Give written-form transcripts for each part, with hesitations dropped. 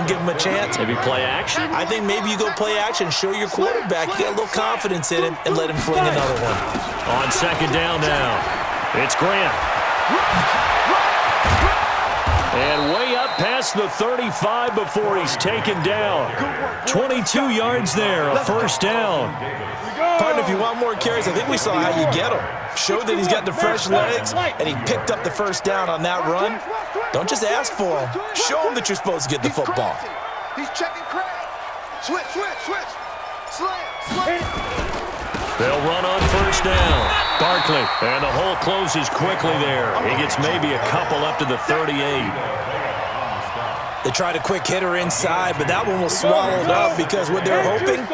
give him a chance. Maybe play action? I think maybe you go play action, show your quarterback you got a little confidence in him, and let him fling another one. On second down now, it's Grant. And way up past the 35 before he's taken down. 22 yards there, a first down. Partner, if you want more carries, I think we saw how you get him. Showed that he's got the fresh legs, and he picked up the first down on that run. Don't just ask for him. Show him that you're supposed to get the football. He's checking Craig. Switch. Slam. They'll run on first down. Barkley, and the hole closes quickly there. He gets maybe a couple up to the 38. They tried a quick hitter inside, but that one was swallowed up because what they're hoping,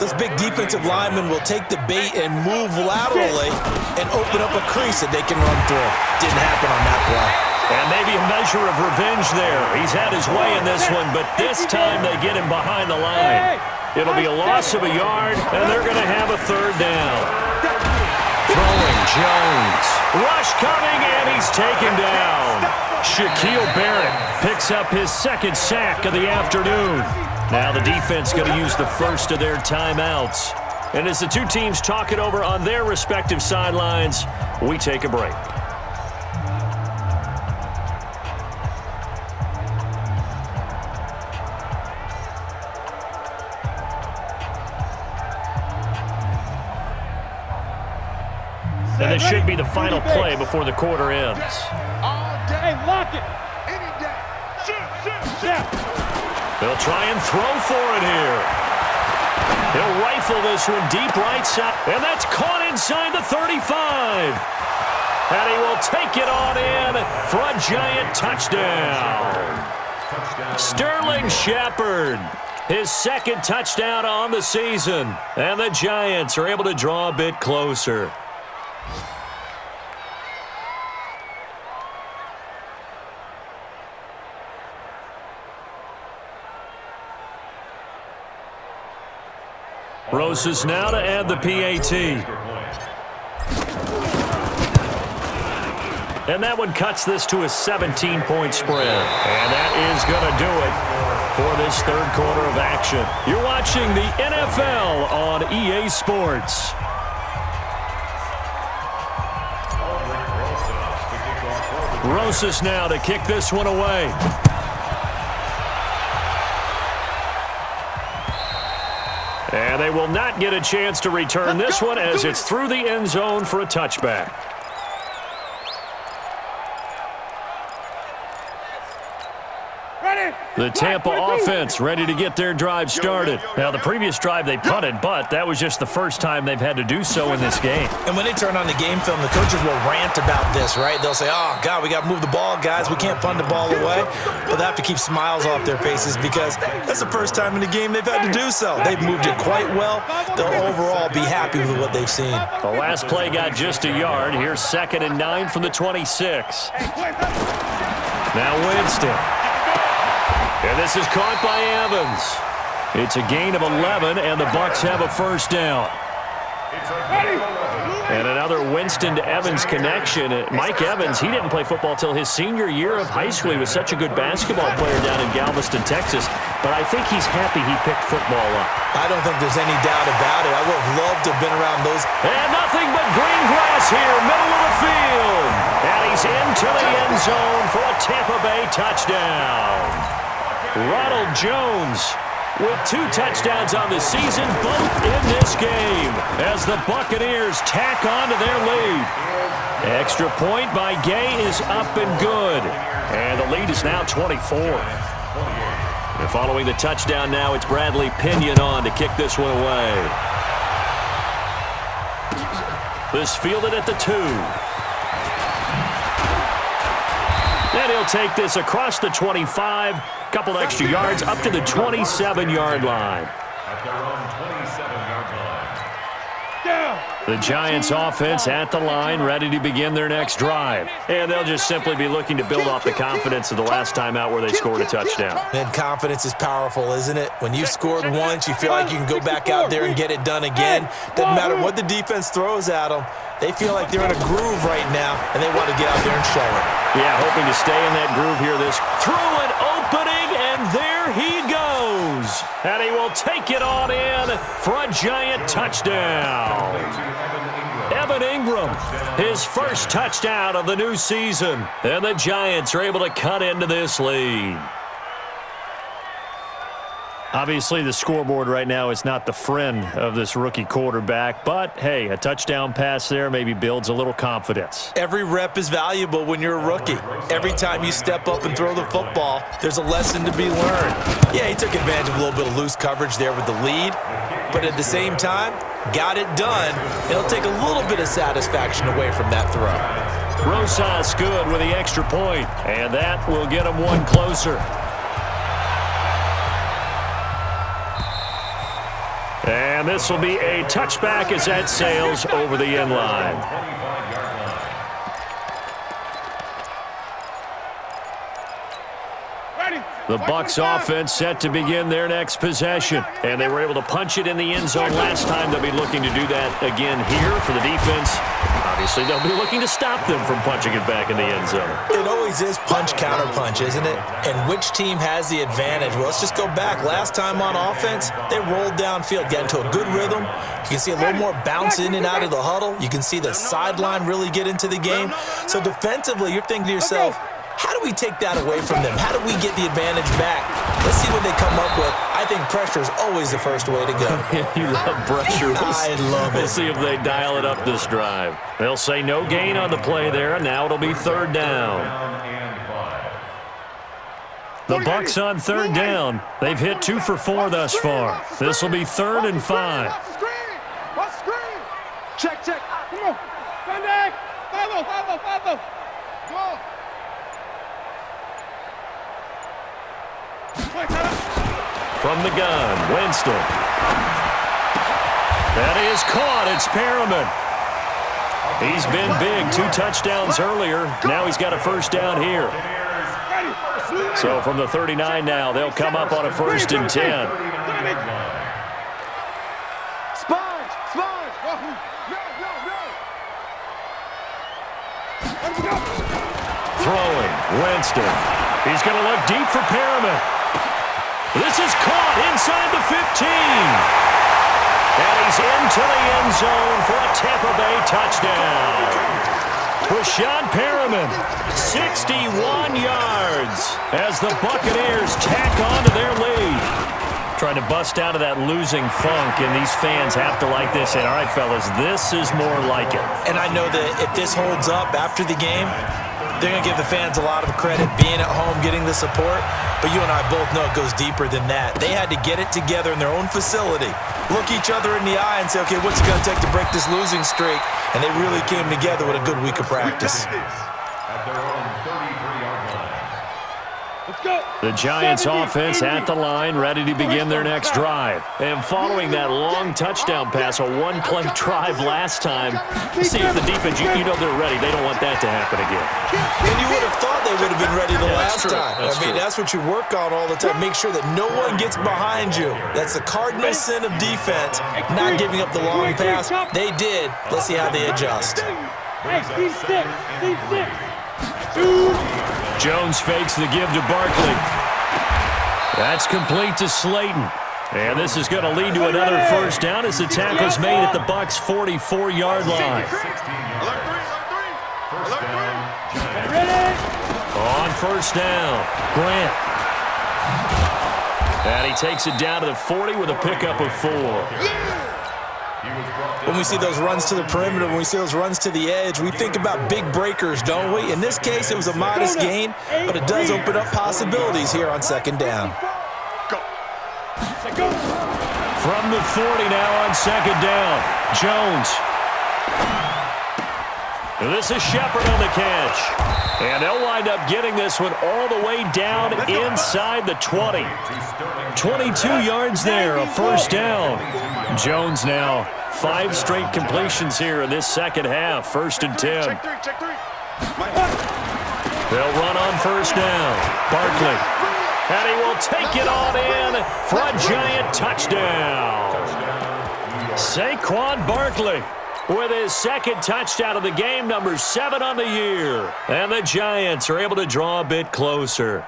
those big defensive linemen will take the bait and move laterally and open up a crease that they can run through. Didn't happen on that play. And maybe a measure of revenge there. He's had his way in this one, but this time they get him behind the line. It'll be a loss of a yard, and they're going to have a third down. Throwing Jones. Rush coming, and he's taken down. Shaquille Barrett picks up his second sack of the afternoon. Now the defense going to use the first of their timeouts. And as the two teams talk it over on their respective sidelines, we take a break. And this should be the final play before the quarter ends. Hey, lock it. Any day. Shoot. They'll try and throw for it here. He'll rifle this one deep right side. And that's caught inside the 35. And he will take it on in for a giant touchdown. Sterling Shepard, his second touchdown on the season. And the Giants are able to draw a bit closer. Rosas now to add the PAT. And that one cuts this to a 17-point spread. And that is going to do it for this third quarter of action. You're watching the NFL on EA Sports. Rosas now to kick this one away. And they will not get a chance to return this one as it's through the end zone for a touchback. The Tampa offense ready to get their drive started. Now, the previous drive they punted, but that was just the first time they've had to do so in this game. And when they turn on the game film, the coaches will rant about this, right? They'll say, oh, God, we got to move the ball, guys. We can't punt the ball away. But they have to keep smiles off their faces because that's the first time in the game they've had to do so. They've moved it quite well. They'll overall be happy with what they've seen. The last play got just a yard. Here's 2nd and 9 from the 26. Now Winston. And this is caught by Evans. It's a gain of 11, and the Bucs have a first down. And another Winston to Evans connection. Mike Evans, he didn't play football till his senior year of high school. He was such a good basketball player down in Galveston, Texas. But I think he's happy he picked football up. I don't think there's any doubt about it. I would have loved to have been around those. And nothing but green grass here, middle of the field. And he's into the end zone for a Tampa Bay touchdown. Ronald Jones with 2 touchdowns on the season, both in this game, as the Buccaneers tack on to their lead. Extra point by Gay is up and good, and the lead is now 24. And following the touchdown now, it's Bradley Pinion on to kick this one away. This fielded at the 2. And he'll take this across the 25. Couple extra yards up to the 27-yard line. The Giants offense at the line, ready to begin their next drive. And they'll just simply be looking to build off the confidence of the last time out where they scored a touchdown. And confidence is powerful, isn't it? When you've scored once, you feel like you can go back out there and get it done again. Doesn't matter what the defense throws at them. They feel like they're in a groove right now, and they want to get out there and show it. Yeah, hoping to stay in that groove here. This through an opening, and there he And he will take it on in for a giant touchdown. Evan Ingram, his first touchdown of the new season. And the Giants are able to cut into this lead. Obviously, the scoreboard right now is not the friend of this rookie quarterback, but, hey, a touchdown pass there maybe builds a little confidence. Every rep is valuable when you're a rookie. Every time you step up and throw the football, there's a lesson to be learned. Yeah, he took advantage of a little bit of loose coverage there with the lead, but at the same time, got it done. It'll take a little bit of satisfaction away from that throw. Rosas good with the extra point, and that will get him one closer. And this will be a touchback as that sails over the end line. The Bucs offense set to begin their next possession. And they were able to punch it in the end zone last time. They'll be looking to do that again here for the defense. Obviously, they'll be looking to stop them from punching it back in the end zone. It always is punch-counter-punch, isn't it? And which team has the advantage? Well, let's just go back. Last time on offense, they rolled downfield, got into a good rhythm. You can see a little more bounce in and out of the huddle. You can see the sideline really get into the game. So defensively, you're thinking to yourself, how do we take that away from them? How do we get the advantage back? Let's see what they come up with. I think pressure is always the first way to go. You love pressure. I love it. We'll see if they dial it up this drive. They'll say no gain on the play there, and now it'll be third down. The Bucs on third down. They've hit 2 for 4 thus far. This will be 3rd and 5. Check, check. Come on. Sunday. Follow. Come on. From the gun, Winston. That is caught. It's Perriman. He's been big. 2 touchdowns earlier. Now he's got a first down here. So from the 39 now, they'll come up on a 1st and 10. Sponge. No. Throwing, Winston. He's going to look deep for Perriman. This is caught inside the 15. And he's into the end zone for a Tampa Bay touchdown. Rashad Perriman, 61 yards as the Buccaneers tack on to their lead. Trying to bust out of that losing funk, and these fans have to like this. And all right, fellas, this is more like it. And I know that if this holds up after the game, they're going to give the fans a lot of credit being at home, getting the support. But you and I both know it goes deeper than that. They had to get it together in their own facility, look each other in the eye and say, okay, what's it going to take to break this losing streak? And they really came together with a good week of practice. The Giants offense at the line, ready to begin their next drive. And following that long touchdown pass, a one-play drive last time, see if the defense, you know they're ready. They don't want that to happen again. And you would have thought they would have been ready the last time. That's what you work on all the time. Make sure that no one gets behind you. That's the cardinal sin of defense, not giving up the long pass. They did. Let's see how they adjust. Hey, C6. Jones fakes the give to Barkley. That's complete to Slayton. And this is going to lead to another first down as the tackle's made at the Bucs' 44-yard line. On first down, Grant. And he takes it down to the 40 with a pickup of 4. When we see those runs to the perimeter, when we see those runs to the edge, we think about big breakers, don't we? In this case, it was a modest gain, but it does open up possibilities here on second down. From the 40 now on second down, Jones. This is Shepard on the catch. And they'll wind up getting this one all the way down inside the 20. 22 yards there, a first down. Jones now 5 straight completions here in this second half, 1st and 10. They'll run on first down. Barkley. And he will take it on in for a giant touchdown. Saquon Barkley with his second touchdown of the game, number 7 on the year. And the Giants are able to draw a bit closer.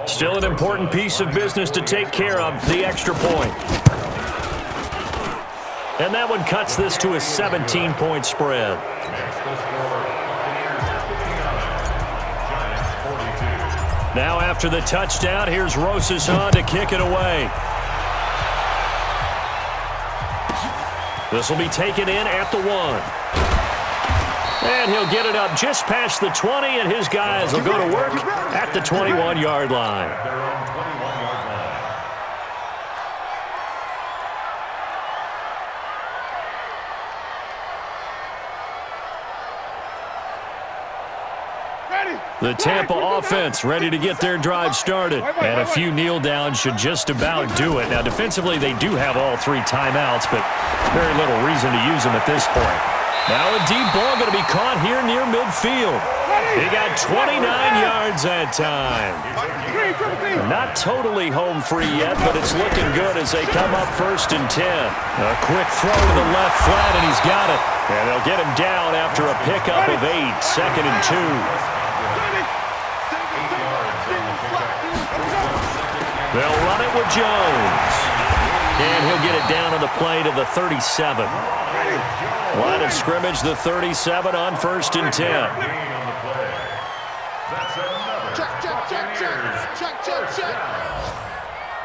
Still an important piece of business to take care of, the extra point. And that one cuts this to a 17-point spread. Now after the touchdown, here's Rosas on to kick it away. This will be taken in at the 1. And he'll get it up just past the 20, and his guys will go to work at the 21-yard line. The Tampa offense ready to get their drive started. And a few kneel downs should just about do it. Now, defensively, they do have all 3 timeouts, but very little reason to use them at this point. Now a deep ball going to be caught here near midfield. He got 29 yards that time. Not totally home free yet, but it's looking good as they come up 1st and 10. A quick throw to the left flat, and he's got it. And they'll get him down after a pickup of 8, 2nd and 2. They'll run it with Jones. And he'll get it down on the play to the 37. Line of scrimmage, the 37 on 1st and 10. Check.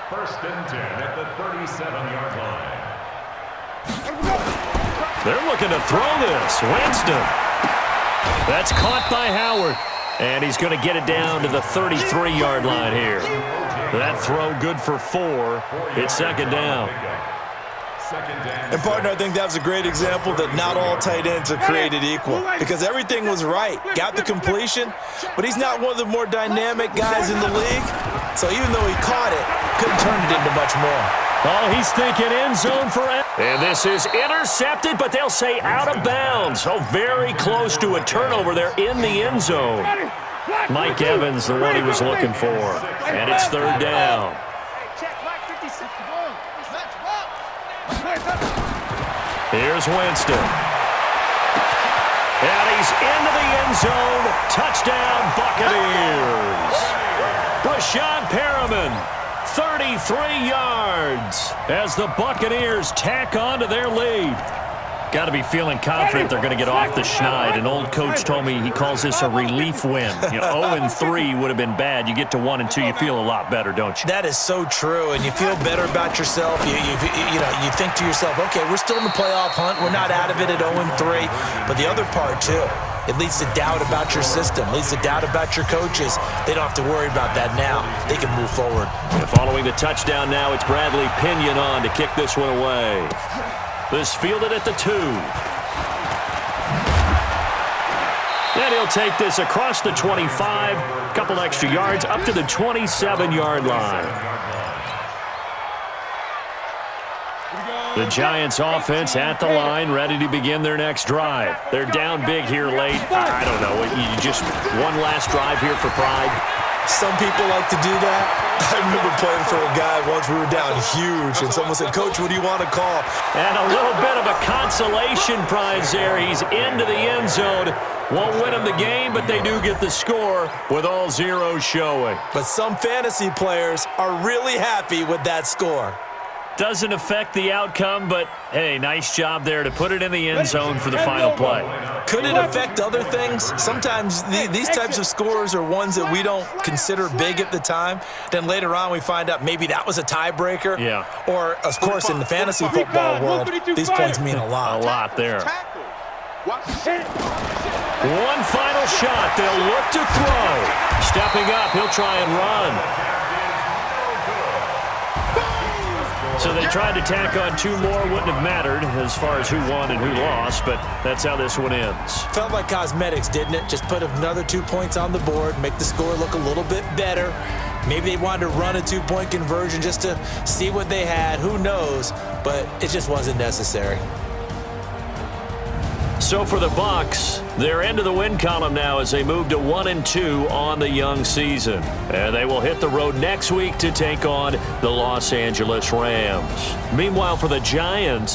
1st and 10 at the 37-yard line. They're looking to throw this. Winston. That's caught by Howard. And he's going to get it down to the 33-yard line here. That throw good for 4. It's 2nd down. And, partner, I think that was a great example that not all tight ends are created equal because everything was right. Got the completion, but he's not one of the more dynamic guys in the league. So even though he caught it, couldn't turn it into much more. Oh, he's thinking end zone for it. And this is intercepted, but they'll say out of bounds. So very close to a turnover there in the end zone. Mike Evans, the one he was looking for. And it's 3rd down. Here's Winston. And he's into the end zone. Touchdown, Buccaneers. Brashad Perriman. 33 yards as the Buccaneers tack on to their lead. Got to be feeling confident they're going to get off the schneid. An old coach told me he calls this a relief win. 0-3 would have been bad. You get to 1 and 2, you feel a lot better, don't you? That is so true, and you feel better about yourself. You think to yourself, okay, we're still in the playoff hunt. We're not out of it at 0-3. But the other part, too, it leads to doubt about your system, leads to doubt about your coaches. They don't have to worry about that now. They can move forward. And following the touchdown now, it's Bradley Pinion on to kick this one away. This fielded at the 2. And he'll take this across the 25, a couple extra yards, up to the 27-yard line. The Giants offense at the line, ready to begin their next drive. They're down big here late. I don't know. You just one last drive here for pride. Some people like to do that. I remember playing for a guy once. We were down huge, and someone said, "Coach, what do you want to call?" And a little bit of a consolation prize there. He's into the end zone. Won't win them the game, but they do get the score with all zeros showing. But some fantasy players are really happy with that score. Doesn't affect the outcome, but, hey, nice job there to put it in the end zone for the final play. Could it affect other things? Sometimes these types of scores are ones that we don't consider big at the time. Then later on we find out maybe that was a tiebreaker. Yeah. Or, of course, in the fantasy football world, these points mean a lot. A lot there. One final shot. They'll look to throw. Stepping up, he'll try and run. So they tried to tack on 2 more. Wouldn't have mattered as far as who won and who lost, but that's how this one ends. Felt like cosmetics, didn't it? Just put another 2 points on the board, make the score look a little bit better. Maybe they wanted to run a 2-point conversion just to see what they had. Who knows? But it just wasn't necessary. So for the Bucs, they're into the win column now as they move to 1-2 on the young season. And they will hit the road next week to take on the Los Angeles Rams. Meanwhile, for the Giants,